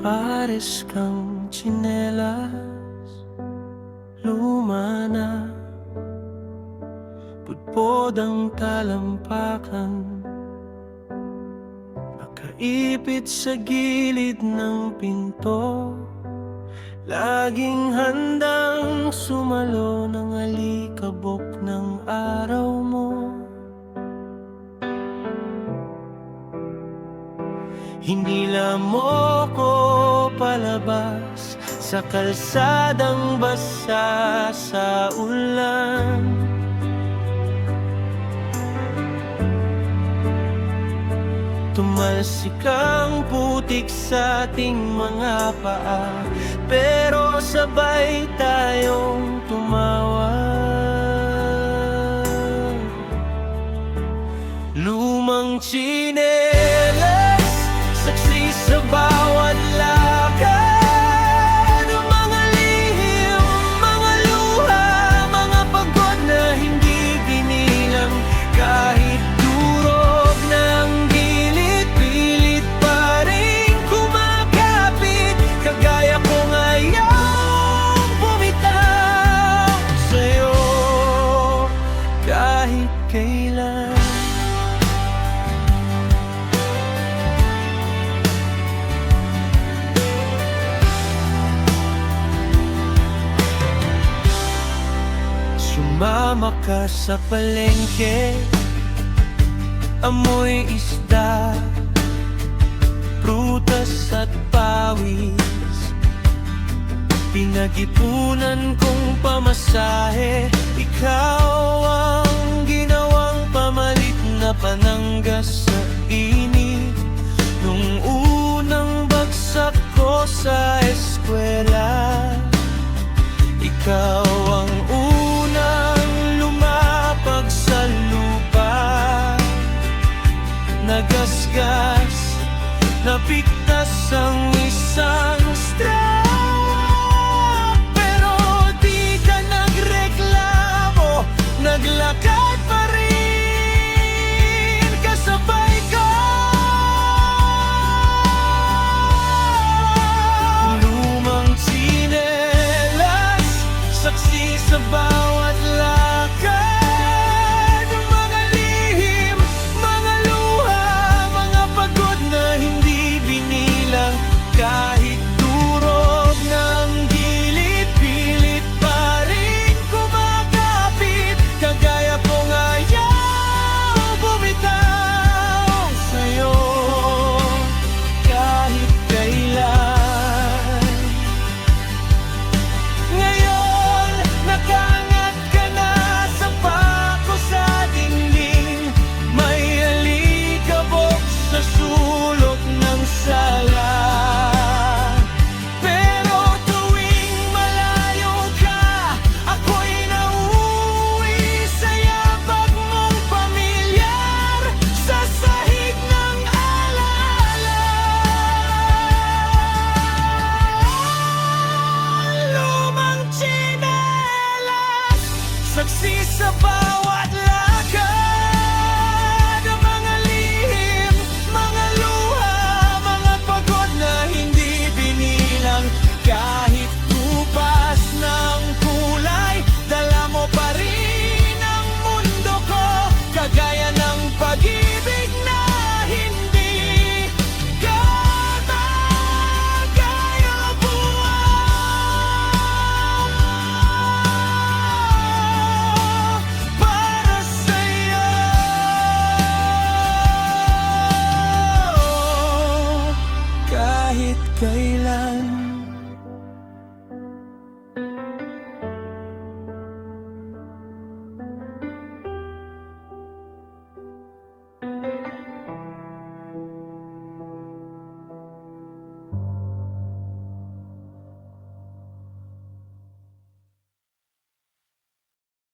Pares kang tsinelas, luma na, pudpod ang talampakan, nakaipit sa gilid ng pinto, laging handang sumalo ng alikabok ng araw mo. Hinila mo ko palabas sa kalsadang basa sa ulan. Tumalsik ang putik sa ating mga paa, pero sabay tayong tumawa. Lumang tsinelas, saksi sa bawat lakad, mga lihim, mga luha, mga pagod na hindi binilang, kahit durog ng gilid, pilit pa rin kumakapit, kagaya kong ayaw bumitaw sa'yo kahit kailan. Sumama ka sa palengke, amoy isda, prutas at pawis, pinag-ipunan kong pamasahe. Ikaw ang ginawang pamalit na pananggas sa init, nung unang bagsak ko sa eskwela. Ikaw ang unang lumapag sa lupa, nagasgas, napigtas ang isang strap, pero di ka nagreklamo, naglakad pa rin, kasabay ka. Lumang tsinelas, saksi sa bawat lakad, mga lihim, mga luha, mga pagod na hindi binilang, kahit durog ng gilid, pilit pa rin kumakapit, kagaya kong ayaw bumitaw sa'yo kahit kailan. Ngayon, nakaangat ka na sa pako sa dingding, may alikabok sa sulok ng sala. Pero tuwing malayo ka, ako'y nauuwi sa yabag mong pamilyar, sa sahig ng alaala. Lumang tsinelas, saksi sa